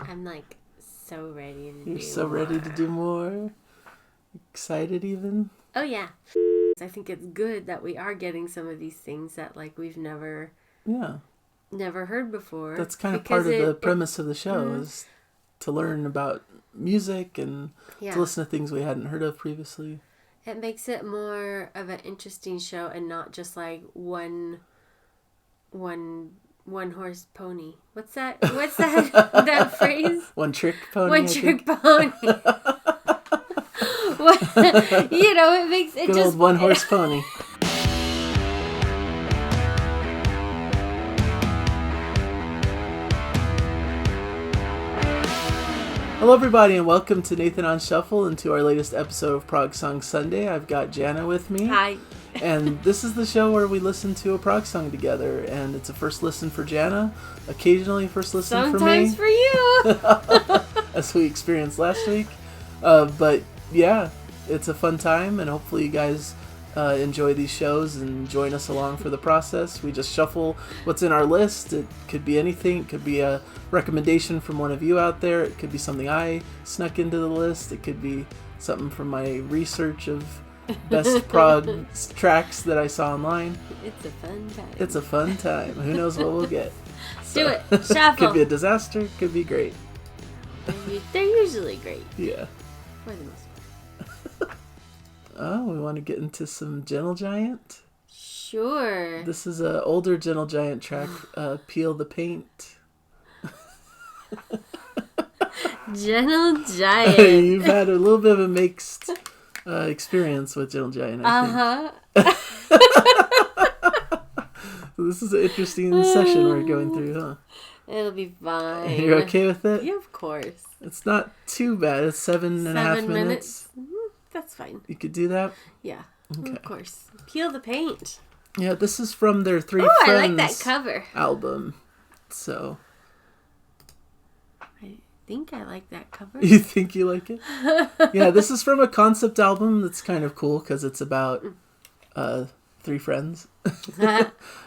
I'm like so ready to You're so ready to do more? Excited even? Oh, yeah. I think it's good that we are getting some of these things that like we've never heard before. That's kind of part of the premise of the show is to learn about music and to listen to things we hadn't heard of previously. It makes it more of an interesting show and not just like one horse pony. What's that? That phrase? One trick pony. One trick pony. It makes it good just old one horse pony. Hello everybody and welcome to Nathan on Shuffle and to our latest episode of Prog Song Sunday. I've got Jana with me. Hi. And this is the show where we listen to a prog song together, and it's a first listen for Jana, occasionally a first listen for me. Sometimes for you. As we experienced last week. But yeah, it's a fun time, and hopefully you guys enjoy these shows and join us along for the process. We just shuffle what's in our list. It could be anything. It could be a recommendation from one of you out there. It could be something I snuck into the list. It could be something from my research of best prog tracks that I saw online. It's a fun time. It's a fun time. Who knows what we'll get. Do it. Shuffle. Could be a disaster. Could be great. They're usually great. Yeah. For the most part. Oh, we want to get into some Gentle Giant? Sure. This is an older Gentle Giant track, Peel the Paint. Gentle Giant. You've had a little bit of a mixed experience with Gentle Giant, I think. So this is an interesting session we're going through, huh? It'll be fine. You're okay with it? Yeah, of course. It's not too bad. It's 7.5 minutes. That's fine. You could do that? Yeah, okay. Of course. Peel the Paint. Yeah, this is from their Three Friends I like that cover. Album. So... I think I like that cover. You think you like it? Yeah, this is from a concept album that's kind of cool because it's about three friends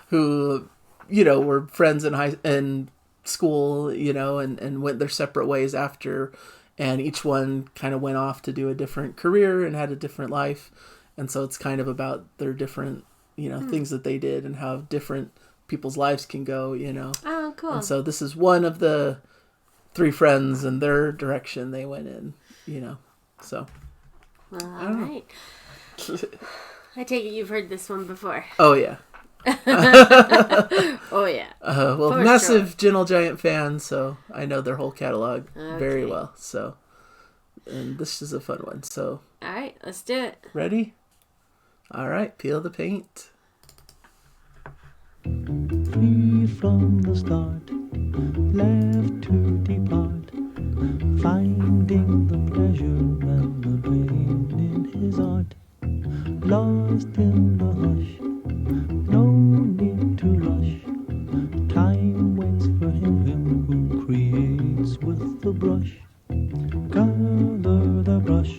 who, were friends in school, and went their separate ways after, and each one kind of went off to do a different career and had a different life, and so it's kind of about their different, things that they did and how different people's lives can go, Oh, cool. And so this is one of the three friends and their direction they went in, so. All right. I take it you've heard this one before. Oh, yeah. Oh, yeah. Well, for massive sure. Gentle Giant fan, so I know their whole catalog very well. So, and this is a fun one. So, all right, let's do it. Ready? All right, Peel the Paint. Free from the start, left to depart, finding the pleasure and the pain in his art, lost in the hush, no need to rush, time waits for him who creates with the brush, color the brush.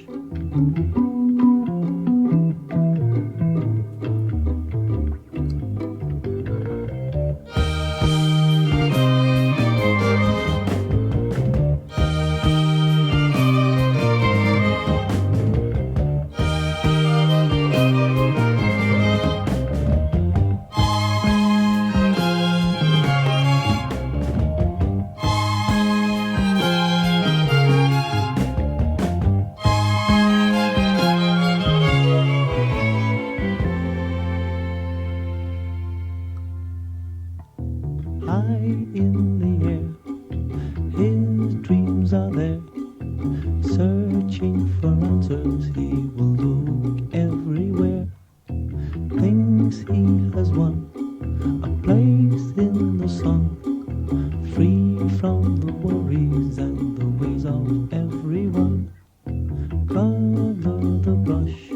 In the air, his dreams are there, searching for answers, he will look everywhere, thinks he has won a place in the sun, free from the worries and the ways of everyone, color the brush.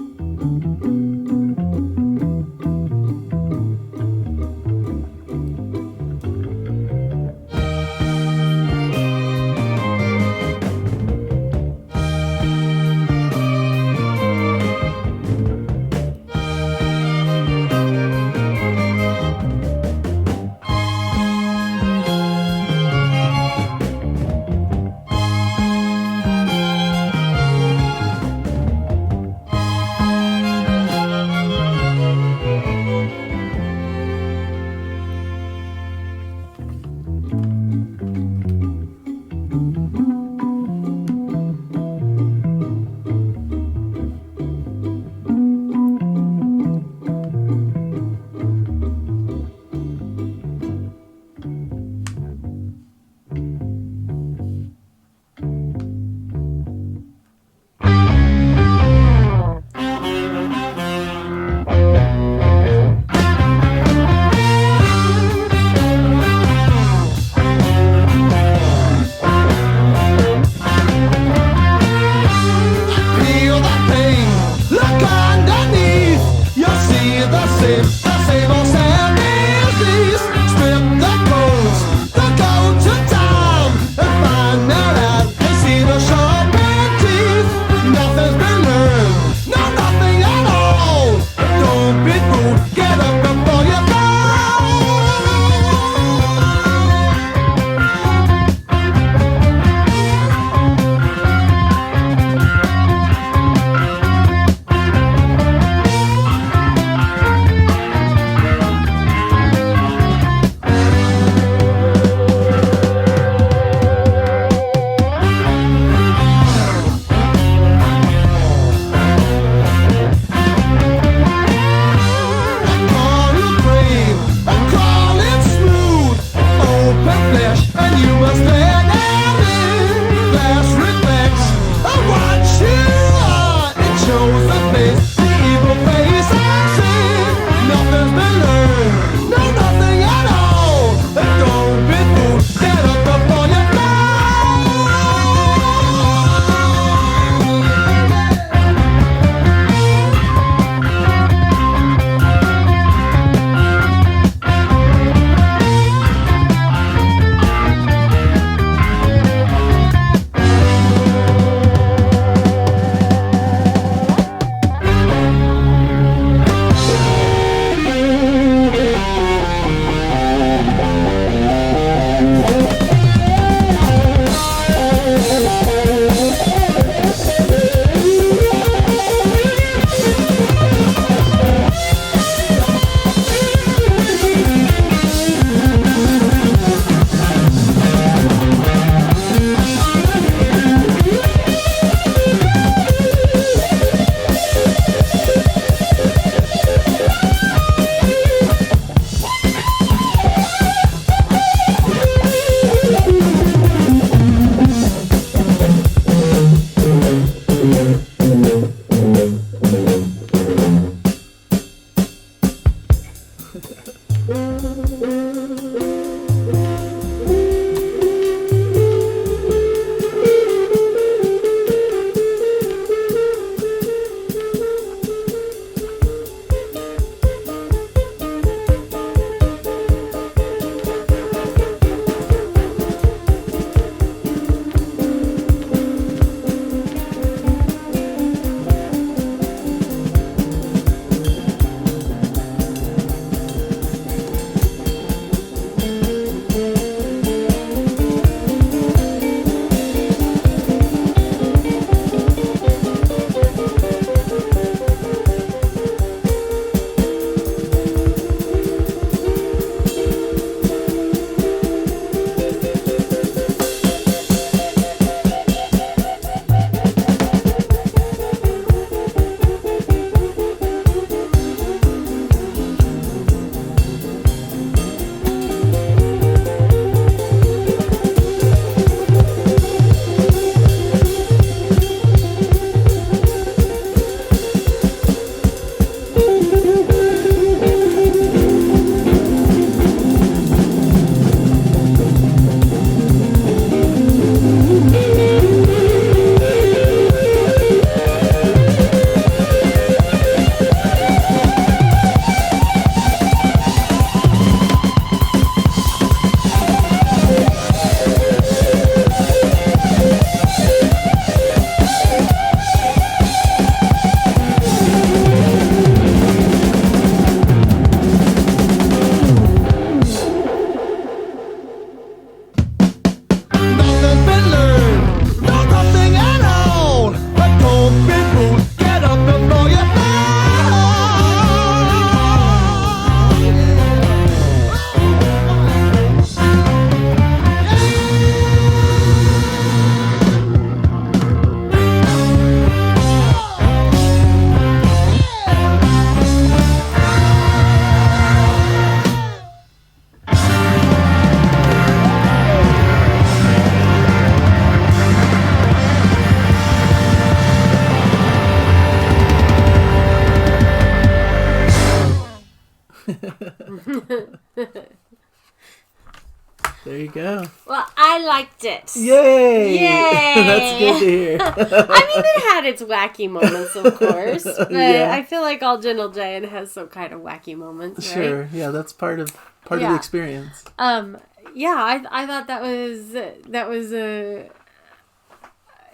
I liked it. Yay! Yay! That's good to hear. I mean, it had its wacky moments, of course, but I feel like all Gentle Giant has some kind of wacky moments, right? Sure, yeah, that's part of the experience. Yeah, I thought that was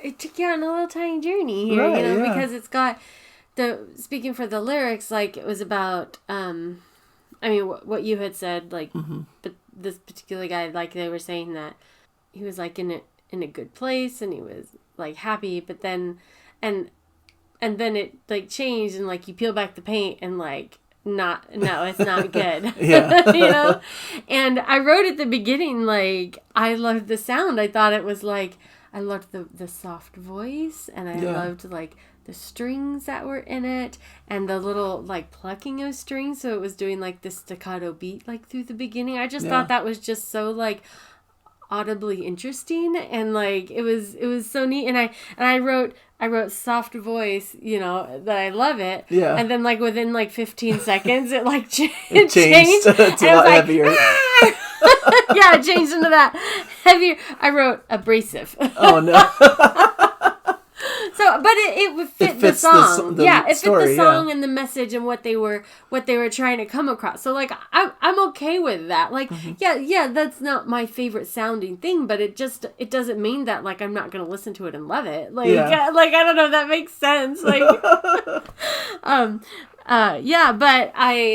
it took you on a little tiny journey here, right, because it's got speaking for the lyrics, like it was about, I mean, what you had said, like, but this particular guy, like they were saying that he was like in a good place and he was like happy, but then, and then it like changed and like you peel back the paint and like, no, it's not good. Yeah. And I wrote at the beginning, like, I loved the sound. I thought it was like, I loved the soft voice and I loved like the strings that were in it and the little like plucking of strings. So it was doing like this staccato beat like through the beginning. I just thought that was just so like audibly interesting and like it was so neat. And I wrote soft voice, that I love it. Yeah. And then like within like 15 seconds it like changed. It's a lot heavier. Yeah, it changed into that heavier. I wrote abrasive. Oh no. So, but it fit the song. It story, fit the song and the message and what they were trying to come across. So, like, I'm okay with that. Like, that's not my favorite sounding thing, but it doesn't mean that like I'm not gonna listen to it and love it. Like, like I don't know if that makes sense. Like, but I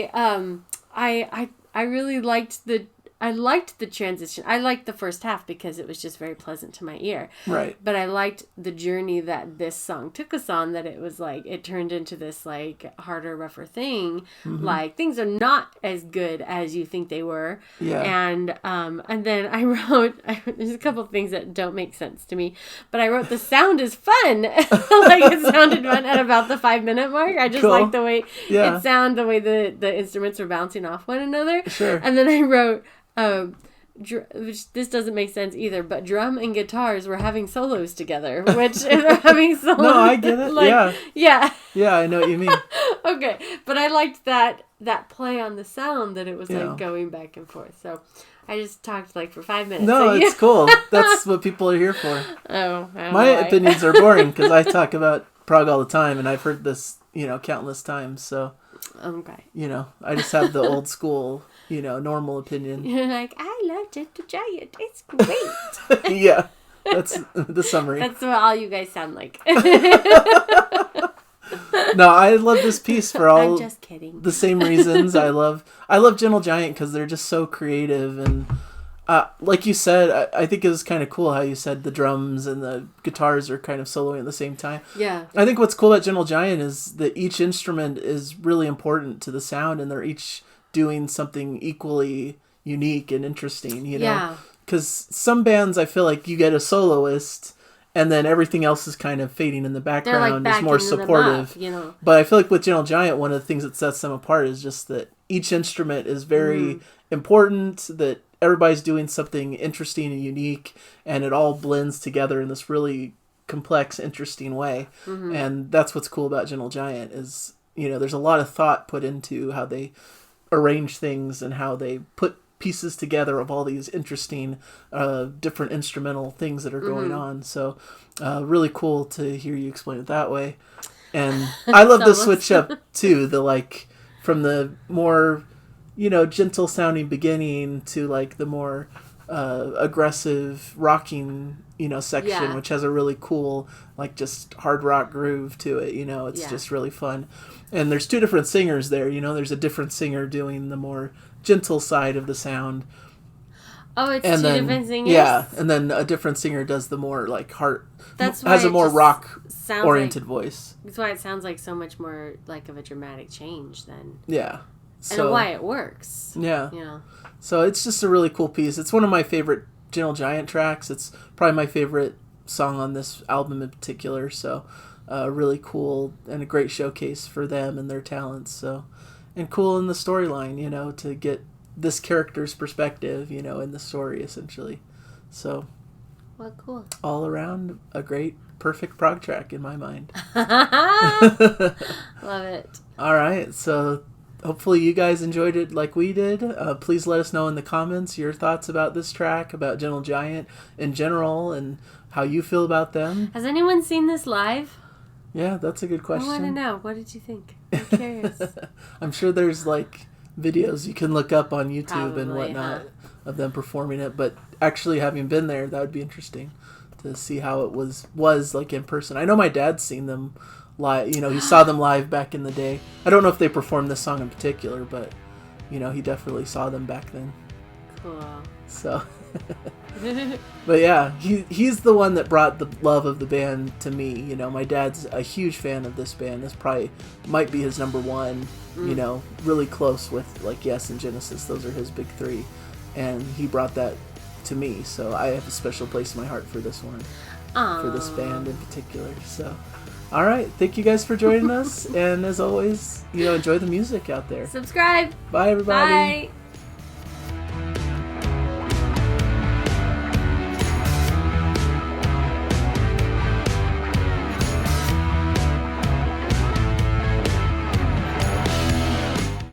really liked the transition. I liked the first half because it was just very pleasant to my ear. Right. But I liked the journey that this song took us on, that it was like, it turned into this like harder, rougher thing. Like things are not as good as you think they were. Yeah. And then I wrote, there's a couple of things that don't make sense to me, but I wrote the sound is fun. Like it sounded fun at about the 5-minute mark. I just liked the way it sounded, the way the instruments were bouncing off one another. Sure. And then I wrote, which this doesn't make sense either, but drum and guitars were having solos together, which they're having solos. No, I get it. Like, yeah. Yeah, I know what you mean. Okay, but I liked that play on the sound, that it was like going back and forth. So I just talked like for 5 minutes. No, so it's cool. That's what people are here for. Oh, my opinions are boring because I talk about prog all the time, and I've heard this, countless times. So, okay, I just have the old school, normal opinion. You're like, I love Gentle Giant. It's great. Yeah, that's the summary. That's what all you guys sound like. No, I love this piece for all I'm just kidding. The same reasons. I love Gentle Giant because they're just so creative and like you said, I think it was kind of cool how you said the drums and the guitars are kind of soloing at the same time. Yeah. I think what's cool about Gentle Giant is that each instrument is really important to the sound and they're each doing something equally unique and interesting, Yeah. Because some bands I feel like you get a soloist and then everything else is kind of fading in the background. Like is more supportive. Up, But I feel like with Gentle Giant, one of the things that sets them apart is just that each instrument is very important, that everybody's doing something interesting and unique, and it all blends together in this really complex, interesting way. And that's what's cool about Gentle Giant is, there's a lot of thought put into how they arrange things and how they put pieces together of all these interesting different instrumental things that are going on. So really cool to hear you explain it that way. And I love the switch up too, the like from the more gentle sounding beginning to like the more aggressive rocking section, which has a really cool like just hard rock groove to it. It's just really fun. And there's two different singers there. There's a different singer doing the more gentle side of the sound. Oh, it's two different singers? Yeah, and then a different singer does the more like heart. That's why has a more rock oriented like, voice. That's why it sounds like so much more like of a dramatic change then. Yeah. And why it works. Yeah. So it's just a really cool piece. It's one of my favorite Gentle Giant tracks. It's probably my favorite song on this album in particular. So really cool and a great showcase for them and their talents. So, and cool in the storyline, to get this character's perspective, in the story essentially. So, well, cool. All around a great, perfect prog track in my mind. Love it. All right. So hopefully you guys enjoyed it like we did. Please let us know in the comments your thoughts about this track, about Gentle Giant in general, and how you feel about them. Has anyone seen this live? Yeah, that's a good question. I want to know. What did you think? I'm curious. I'm sure there's like videos you can look up on YouTube Probably, and whatnot of them performing it, but actually having been there, that would be interesting to see how it was like in person. I know my dad's seen them live. You know, he saw them live back in the day. I don't know if they performed this song in particular, but you know, he definitely saw them back then. Cool. So, but yeah, he's the one that brought the love of the band to me. You know, my dad's a huge fan of this band. This probably might be his number one. You know, really close with like Yes and Genesis. Those are his big three, and he brought that to me. So I have a special place in my heart for this one, for this band in particular. So, all right, thank you guys for joining us, and as always, you know, enjoy the music out there. Subscribe. Bye, everybody. Bye.